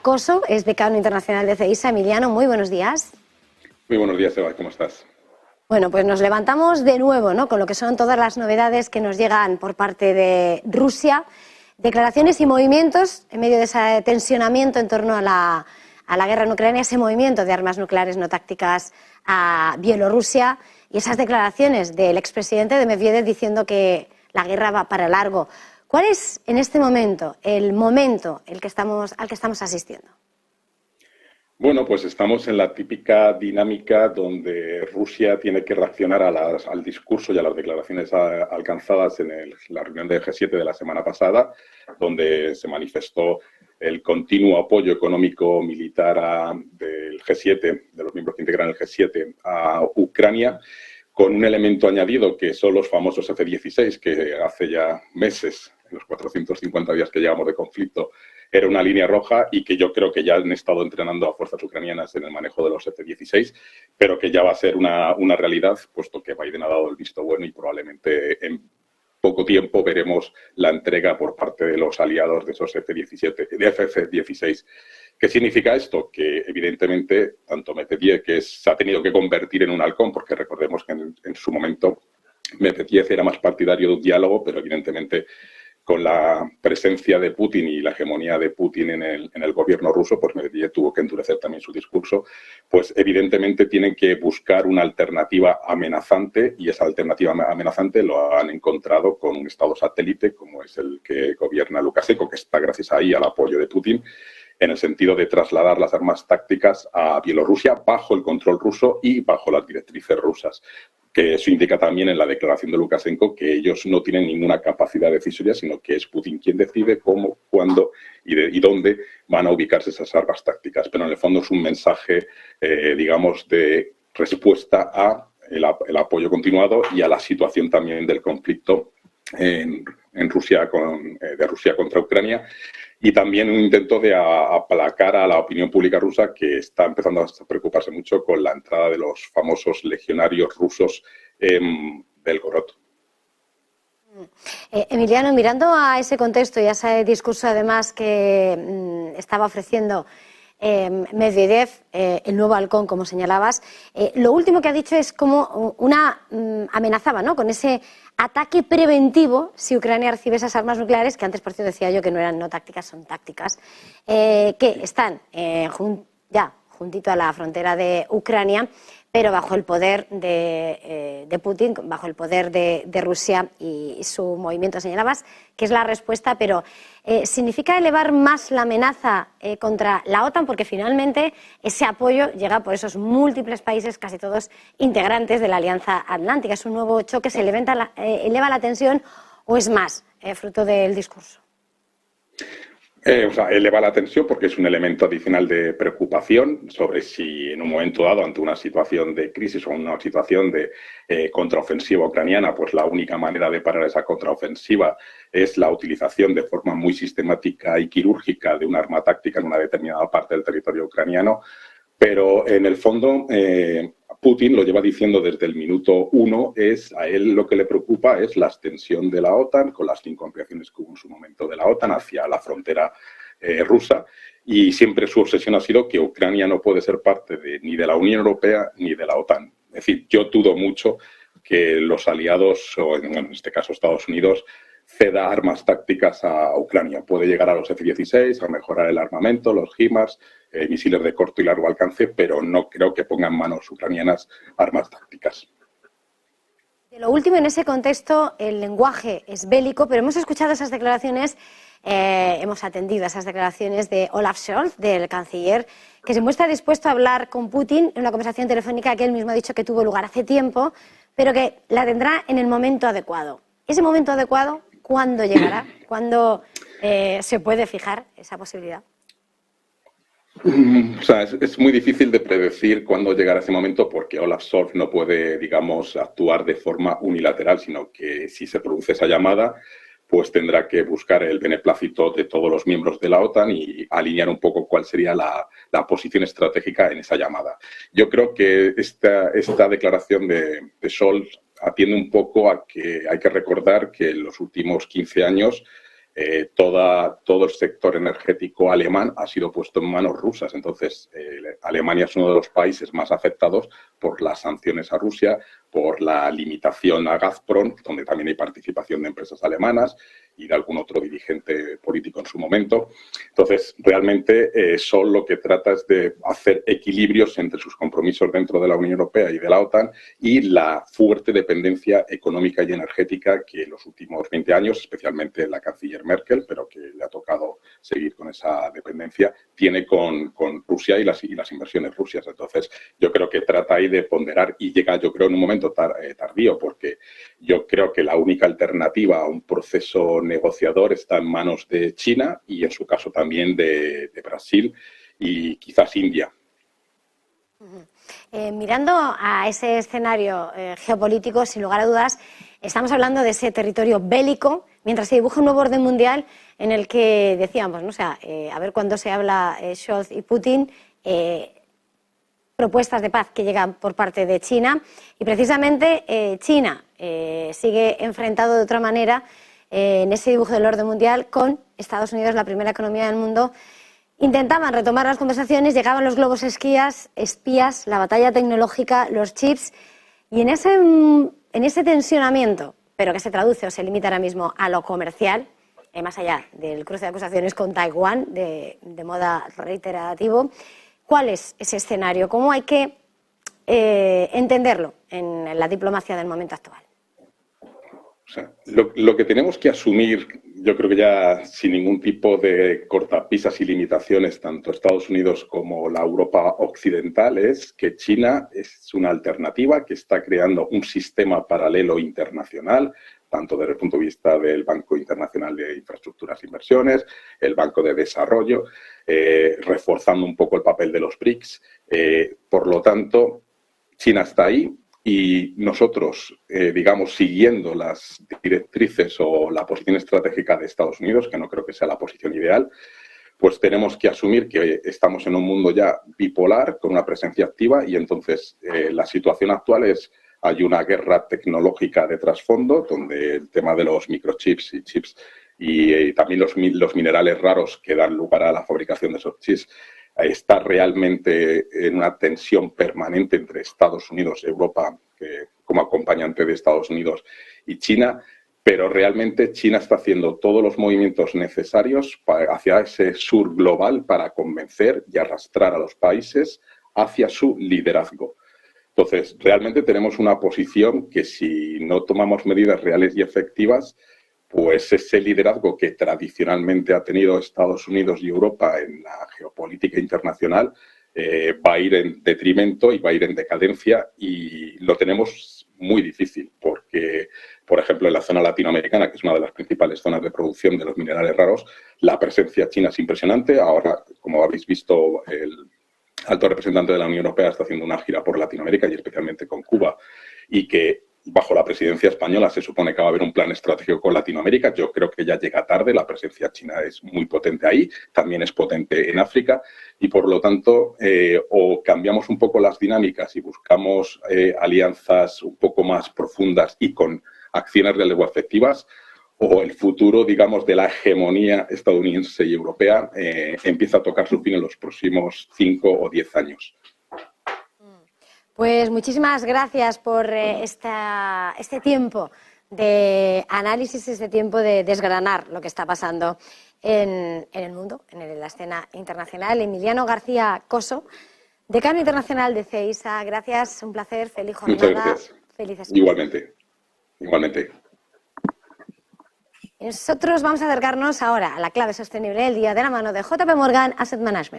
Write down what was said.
Coso es decano internacional de CEISA. Emiliano, muy buenos días. Muy buenos días, Eva, ¿cómo estás? Bueno, pues nos levantamos de nuevo, ¿no?, con lo que son todas las novedades que nos llegan por parte de Rusia, declaraciones y movimientos en medio de ese tensionamiento en torno a la guerra en Ucrania, ese movimiento de armas nucleares no tácticas a Bielorrusia y esas declaraciones del expresidente de Medvedev diciendo que la guerra va para largo. ¿Cuál es en este momento el momento al que estamos asistiendo? Bueno, pues estamos en la típica dinámica donde Rusia tiene que reaccionar al discurso y a las declaraciones alcanzadas en la reunión del G7 de la semana pasada, donde se manifestó el continuo apoyo económico militar del G7, de los miembros que integran el G7, a Ucrania, con un elemento añadido que son los famosos F-16, que hace ya meses, en los 450 días que llevamos de conflicto, era una línea roja y que yo creo que ya han estado entrenando a fuerzas ucranianas en el manejo de los F-16, pero que ya va a ser una realidad, puesto que Biden ha dado el visto bueno y probablemente en poco tiempo veremos la entrega por parte de los aliados de esos F-16. ¿Qué significa esto? Que evidentemente tanto Medvedev, que se ha tenido que convertir en un halcón, porque recordemos que en su momento Medvedev era más partidario de un diálogo, pero evidentemente con la presencia de Putin y la hegemonía de Putin en el gobierno ruso, pues Medvedev tuvo que endurecer también su discurso, pues evidentemente tienen que buscar una alternativa amenazante y esa alternativa amenazante lo han encontrado con un estado satélite como es el que gobierna Lukashenko, que está gracias ahí al apoyo de Putin, en el sentido de trasladar las armas tácticas a Bielorrusia bajo el control ruso y bajo las directrices rusas. Que eso indica también en la declaración de Lukashenko que ellos no tienen ninguna capacidad decisoria, sino que es Putin quien decide cómo, cuándo y dónde van a ubicarse esas armas tácticas. Pero en el fondo es un mensaje, digamos, de respuesta a el apoyo continuado y a la situación también del conflicto en Rusia, de Rusia contra Ucrania. Y también un intento de aplacar a la opinión pública rusa, que está empezando a preocuparse mucho con la entrada de los famosos legionarios rusos en Belgorod. Emiliano, mirando a ese contexto y a ese discurso además que estaba ofreciendo Medvedev, el nuevo halcón, como señalabas, lo último que ha dicho es como amenazaba, ¿no?, con ese ataque preventivo si Ucrania recibe esas armas nucleares, que antes por cierto decía yo que no eran no tácticas, son tácticas, que están ya juntito a la frontera de Ucrania, pero bajo el poder de Putin, bajo el poder de Rusia y su movimiento. Señalabas que es la respuesta, pero ¿significa elevar más la amenaza contra la OTAN? Porque finalmente ese apoyo llega por esos múltiples países, casi todos integrantes de la Alianza Atlántica. ¿Es un nuevo choque? ¿Se eleva la tensión o es más fruto del discurso? Eleva la tensión porque es un elemento adicional de preocupación sobre si en un momento dado, ante una situación de crisis o una situación de contraofensiva ucraniana, pues la única manera de parar esa contraofensiva es la utilización de forma muy sistemática y quirúrgica de un arma táctica en una determinada parte del territorio ucraniano. Pero en el fondo, Putin lo lleva diciendo desde el minuto 1, a él lo que le preocupa es la extensión de la OTAN, con las 5 ampliaciones que hubo en su momento de la OTAN hacia la frontera rusa, y siempre su obsesión ha sido que Ucrania no puede ser parte ni de la Unión Europea ni de la OTAN. Es decir, yo dudo mucho que los aliados, o en este caso Estados Unidos, ceda armas tácticas a Ucrania. Puede llegar a los F-16, a mejorar el armamento, los HIMARS, misiles de corto y largo alcance, pero no creo que pongan en manos ucranianas armas tácticas. De lo último, en ese contexto, el lenguaje es bélico, pero hemos escuchado esas declaraciones, hemos atendido a esas declaraciones de Olaf Scholz, del canciller, que se muestra dispuesto a hablar con Putin en una conversación telefónica que él mismo ha dicho que tuvo lugar hace tiempo, pero que la tendrá en el momento adecuado. ¿Ese momento adecuado cuándo llegará? ¿Cuándo se puede fijar esa posibilidad? Es muy difícil de predecir cuándo llegará ese momento porque Olaf Scholz no puede, digamos, actuar de forma unilateral, sino que si se produce esa llamada, pues tendrá que buscar el beneplácito de todos los miembros de la OTAN y alinear un poco cuál sería la posición estratégica en esa llamada. Yo creo que esta declaración de Scholz atiende un poco a que hay que recordar que en los últimos 15 años todo el sector energético alemán ha sido puesto en manos rusas. Entonces, Alemania es uno de los países más afectados por las sanciones a Rusia, por la limitación a Gazprom, donde también hay participación de empresas alemanas y de algún otro dirigente político en su momento. Entonces, realmente Sol lo que trata es de hacer equilibrios entre sus compromisos dentro de la Unión Europea y de la OTAN y la fuerte dependencia económica y energética que en los últimos 20 años, especialmente la canciller Merkel, pero que le ha tocado seguir con esa dependencia, tiene con Rusia y las inversiones rusias. Entonces, yo creo que trata ahí de ponderar y llega, yo creo, en un momento tardío, porque yo creo que la única alternativa a un proceso negociador está en manos de China y, en su caso, también de Brasil y quizás India. Mirando a ese escenario geopolítico, sin lugar a dudas, estamos hablando de ese territorio bélico, mientras se dibuja un nuevo orden mundial en el que decíamos, ¿no? O sea, a ver cuándo se habla Scholz y Putin, propuestas de paz que llegan por parte de China, y precisamente China sigue enfrentado de otra manera en ese dibujo del orden mundial con Estados Unidos, la primera economía del mundo. Intentaban retomar las conversaciones, llegaban los globos espías, la batalla tecnológica, los chips, y en ese tensionamiento, pero que se traduce o se limita ahora mismo a lo comercial, más allá del cruce de acusaciones con Taiwán, de moda reiterativo, ¿cuál es ese escenario? ¿Cómo hay que entenderlo en la diplomacia del momento actual? O sea, lo que tenemos que asumir, yo creo que ya sin ningún tipo de cortapisas y limitaciones, tanto Estados Unidos como la Europa occidental, es que China es una alternativa que está creando un sistema paralelo internacional, tanto desde el punto de vista del Banco Internacional de Infraestructuras e Inversiones, el Banco de Desarrollo, reforzando un poco el papel de los BRICS. Por lo tanto, China está ahí. Y nosotros, digamos, siguiendo las directrices o la posición estratégica de Estados Unidos, que no creo que sea la posición ideal, pues tenemos que asumir que estamos en un mundo ya bipolar, con una presencia activa, y entonces la situación actual es, hay una guerra tecnológica de trasfondo, donde el tema de los microchips y chips y también los minerales raros que dan lugar a la fabricación de esos chips, está realmente en una tensión permanente entre Estados Unidos, Europa, como acompañante de Estados Unidos, y China, pero realmente China está haciendo todos los movimientos necesarios hacia ese sur global para convencer y arrastrar a los países hacia su liderazgo. Entonces, realmente tenemos una posición que, si no tomamos medidas reales y efectivas, pues ese liderazgo que tradicionalmente ha tenido Estados Unidos y Europa en la geopolítica internacional va a ir en detrimento y va a ir en decadencia, y lo tenemos muy difícil porque, por ejemplo, en la zona latinoamericana, que es una de las principales zonas de producción de los minerales raros, la presencia china es impresionante. Ahora, como habéis visto, el alto representante de la Unión Europea está haciendo una gira por Latinoamérica y especialmente con Cuba, y que bajo la presidencia española se supone que va a haber un plan estratégico con Latinoamérica. Yo creo que ya llega tarde, la presencia china es muy potente ahí, también es potente en África, y por lo tanto o cambiamos un poco las dinámicas y buscamos alianzas un poco más profundas y con acciones de legua efectivas, o el futuro, digamos, de la hegemonía estadounidense y europea empieza a tocar su fin en los próximos 5 o 10 años. Pues muchísimas gracias por este tiempo de análisis, este tiempo de desgranar lo que está pasando en el mundo, en la escena internacional. Emiliano García Coso, decano internacional de CEISA, gracias, un placer, feliz jornada. Muchas gracias. Felices. Igualmente. Nosotros vamos a acercarnos ahora a la clave sostenible del día de la mano de JP Morgan Asset Management.